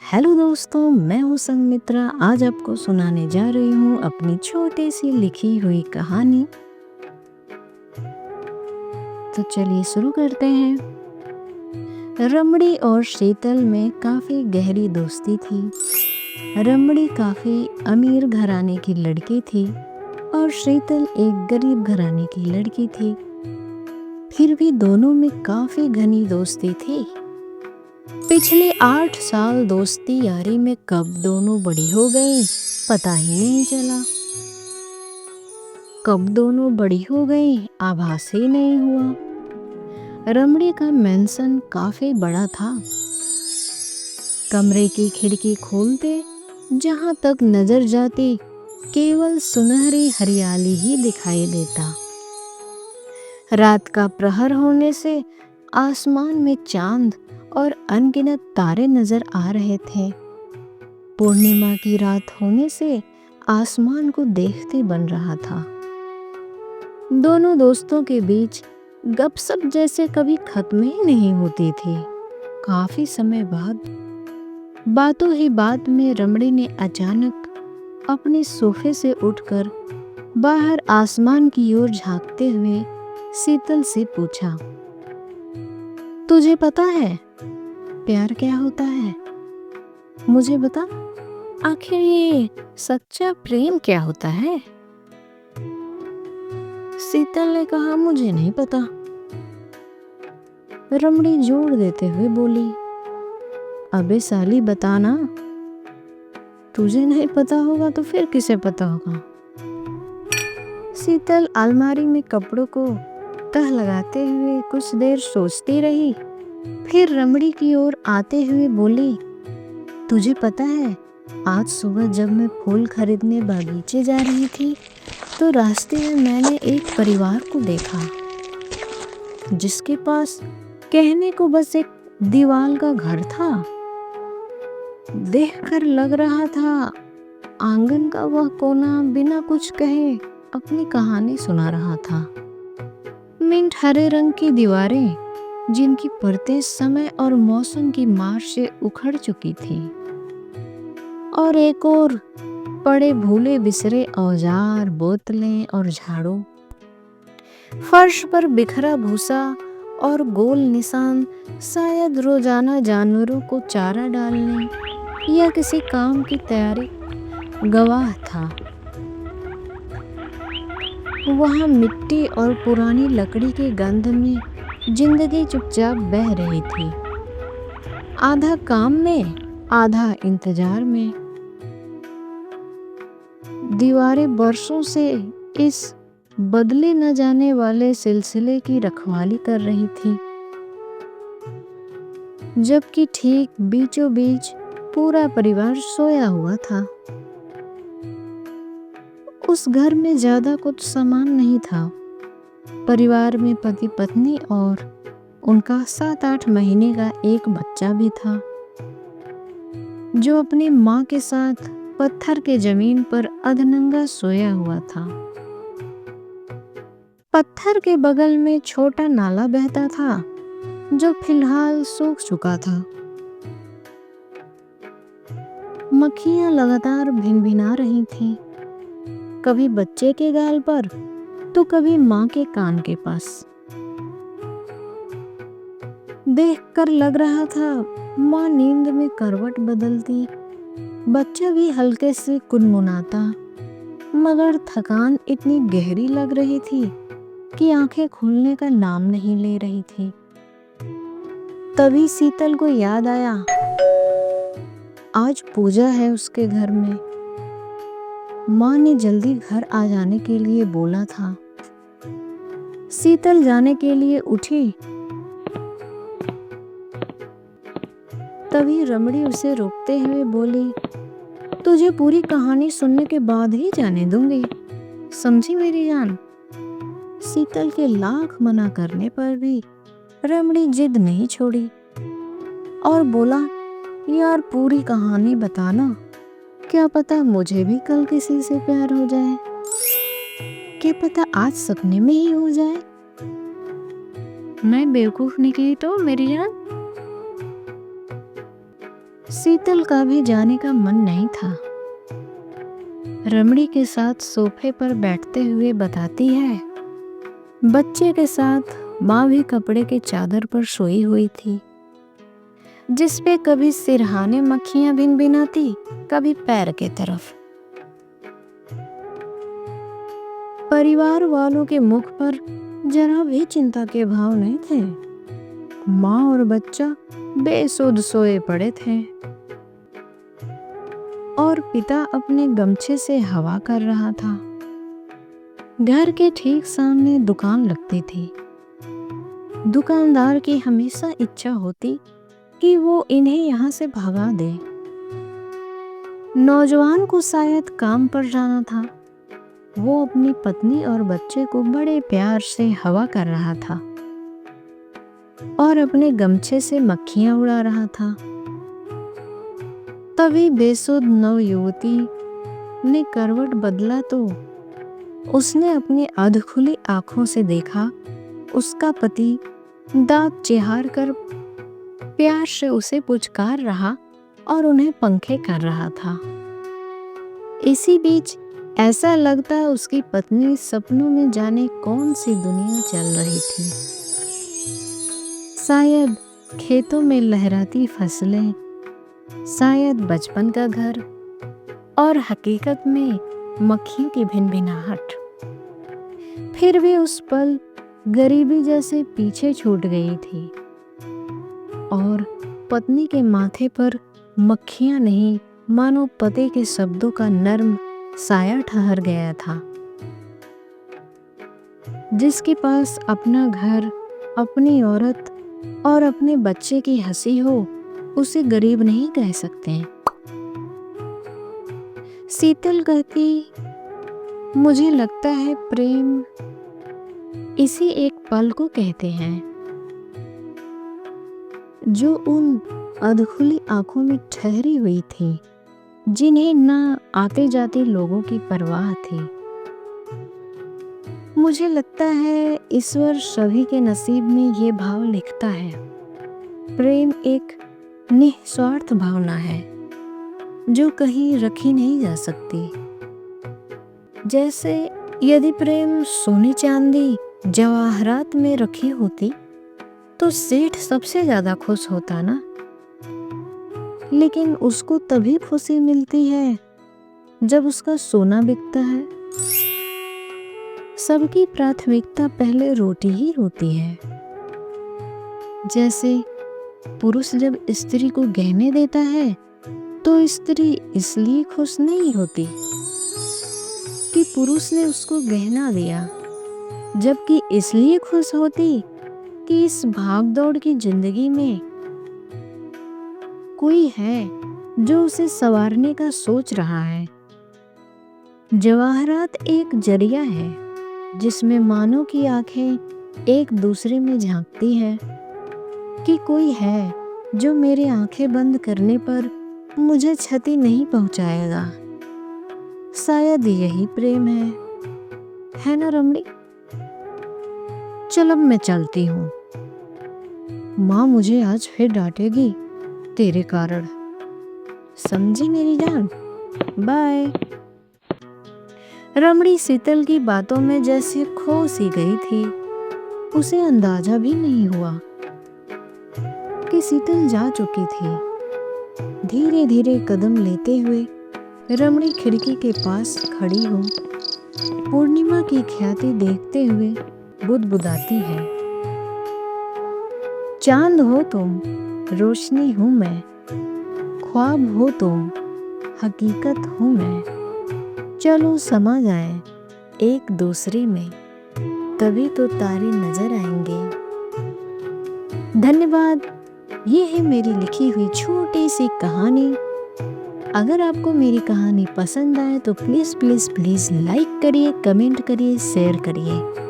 Hello दोस्तों, मैं हूँ संगमित्रा। आज आपको सुनाने जा रही हूँ अपनी छोटी सी लिखी हुई कहानी। तो चलिए शुरू करते हैं। रमड़ी और शीतल में काफी गहरी दोस्ती थी। रमड़ी काफी अमीर घराने की लड़की थी और शीतल एक गरीब घराने की लड़की थी। फिर भी दोनों में काफी घनी दोस्ती थी। पिछले 8 साल दोस्ती यारी में कब दोनों बड़ी हो गई पता ही नहीं चला। कब दोनों बड़ी हो गई आभास ही नहीं हुआ। रमड़ी का मेंशन काफी बड़ा था। कमरे की खिड़की खोलते जहां तक नजर जाती केवल सुनहरी हरियाली ही दिखाई देता। रात का प्रहर होने से आसमान में चांद और अनगिनत तारे नजर आ रहे थे। पूर्णिमा की रात होने से आसमान को देखते बन रहा था। दोनों दोस्तों के बीच गपशप जैसे कभी खत्म ही नहीं होती थी। काफी समय बाद बातों ही बात में रमड़ी ने अचानक अपने सोफे से उठकर बाहर आसमान की ओर झांकते हुए शीतल से पूछा, तुझे पता है प्यार क्या होता है? मुझे बता, आखिर ये सच्चा प्रेम क्या होता है? शीतल ने कहा, मुझे नहीं पता। रमड़ी जोर देते हुए बोली, अबे साली बताना। तुझे नहीं पता होगा तो फिर किसे पता होगा? शीतल अलमारी में कपड़ों को तह लगाते हुए कुछ देर सोचती रही। फिर रमड़ी की ओर आते हुए बोली, तुझे पता है आज सुबह जब मैं फूल खरीदने बागीचे जा रही थी तो रास्ते में मैंने एक परिवार को देखा जिसके पास कहने को बस एक दीवार का घर था। देखकर लग रहा था आंगन का वह कोना बिना कुछ कहे अपनी कहानी सुना रहा था। मिंट हरे रंग की दीवारें जिनकी परतें समय और मौसम की मार से उखड़ चुकी थी और एक और पड़े भूले बिसरे औजार, बोतलें और झाड़ू। फर्श पर बिखरा भूसा और गोल निशान शायद रोजाना जानवरों को चारा डालने या किसी काम की तैयारी गवाह था। वहाँ मिट्टी और पुरानी लकड़ी के गंध में जिंदगी चुपचाप बह रही थी, आधा काम में आधा इंतजार में। दीवारें बरसों से इस बदले न जाने वाले सिलसिले की रखवाली कर रही थी, जबकि ठीक बीचों बीच पूरा परिवार सोया हुआ था। उस घर में ज्यादा कुछ सामान नहीं था। परिवार में पति पत्नी और उनका 7-8 महीने का एक बच्चा भी था जो अपनी माँ के साथ पत्थर के जमीन पर अधनंगा सोया हुआ था। पत्थर के बगल में छोटा नाला बहता था जो फिलहाल सूख चुका था। मक्खियां लगातार भिनभिना रही थीं, कभी बच्चे के गाल पर तो कभी माँ के कान के पास। देखकर लग रहा था माँ नींद में करवट बदलती, बच्चा भी हल्के से कुनमुनाता, मगर थकान इतनी गहरी लग रही थी कि आंखें खुलने का नाम नहीं ले रही थी। तभी शीतल को याद आया, आज पूजा है उसके घर में। माँ ने जल्दी घर आ जाने के लिए बोला था। शीतल जाने के लिए उठी, तभी रमड़ी उसे रोकते हुए बोली, तुझे पूरी कहानी सुनने के बाद ही जाने दूंगी, समझी मेरी जान? शीतल के लाख मना करने पर भी रमड़ी जिद नहीं छोड़ी और बोला, यार पूरी कहानी बताना, क्या पता मुझे भी कल किसी से प्यार हो जाए, क्या पता आज सपने में ही हो जाए। मैं बेवकूफ निकली तो मेरी जान? शीतल का भी जाने का मन नहीं था। रमणी के साथ सोफे पर बैठते हुए बताती है, बच्चे के साथ माँ भी कपड़े के चादर पर सोई हुई थी, जिस पे कभी सिरहाने मक्खियां भिनभिनाती, कभी पैर के तरफ। परिवार वालों के मुख पर जरा भी चिंता के भाव नहीं थे। माँ और बच्चा बेसुध सोए पड़े थे और पिता अपने गमछे से हवा कर रहा था। घर के ठीक सामने दुकान लगती थी। दुकानदार की हमेशा इच्छा होती कि वो इन्हें यहाँ से भगा दे। नौजवान को शायद काम पर जाना था। वो अपनी पत्नी और बच्चे को बड़े प्यार से हवा कर रहा था और अपने गमछे से मक्खियां उड़ा रहा था। तभी बेसुध नवयुवती ने करवट बदला तो उसने अपनी अधखुली आंखों से देखा उसका पति दांत चिहार कर प्यार से उसे पुचकार रहा और उन्हें पंखे कर रहा था। इसी बीच ऐसा लगता उसकी पत्नी सपनों में जाने कौन सी दुनिया चल रही थी। शायद खेतों में लहराती फसलें, शायद बचपन का घर और हकीकत में मक्खियों की भिनभिनाहट। फिर भी उस पल गरीबी जैसे पीछे छूट गई थी और पत्नी के माथे पर मक्खियां नहीं, मानो पति के शब्दों का नर्म साया ठहर गया था। जिसके पास अपना घर, अपनी औरत और अपने बच्चे की हंसी हो, उसे गरीब नहीं कह सकते। शीतल कहती, मुझे लगता है प्रेम इसी एक पल को कहते हैं जो उन अधखुली आंखों में ठहरी हुई थी, जिन्हें ना आते जाते लोगों की परवाह थी। मुझे लगता है ईश्वर सभी के नसीब में ये भाव लिखता है। प्रेम एक निस्वार्थ भावना है जो कहीं रखी नहीं जा सकती। जैसे यदि प्रेम सोने चांदी जवाहरात में रखी होती तो सेठ सबसे ज्यादा खुश होता ना। लेकिन उसको तभी खुशी मिलती है जब उसका सोना बिकता है। सबकी प्राथमिकता पहले रोटी ही होती है। जैसे पुरुष जब स्त्री को गहने देता है तो स्त्री इसलिए खुश नहीं होती कि पुरुष ने उसको गहना दिया, जबकि इसलिए खुश होती कि इस भागदौड़ की जिंदगी में कोई है जो उसे संवारने का सोच रहा है। जवाहरात एक जरिया है जिसमें मानव की आंखें एक दूसरे में झांकती है कि कोई है जो मेरी आंखें बंद करने पर मुझे क्षति नहीं पहुंचाएगा। शायद यही प्रेम है ना रमणी? चल अब मैं चलती हूँ। माँ मुझे आज फिर डांटेगी तेरे कारण, समझी मेरी जान? बाय। रमणी शीतल की बातों में जैसे खो सी गई थी। उसे अंदाजा भी नहीं हुआ कि शीतल जा चुकी थी। धीरे धीरे कदम लेते हुए रमणी खिड़की के पास खड़ी हो पूर्णिमा की ख्याति देखते हुए बुदबुदाती है। चांद हो तुम, रोशनी हूँ मैं, ख्वाब हो तुम, हकीकत हूँ मैं। चलो समा जाए एक दूसरे में, तभी तो तारे नजर आएंगे। धन्यवाद। ये है मेरी लिखी हुई छोटी सी कहानी। अगर आपको मेरी कहानी पसंद आए तो प्लीज़ प्लीज़ प्लीज़ लाइक करिए, कमेंट करिए, शेयर करिए।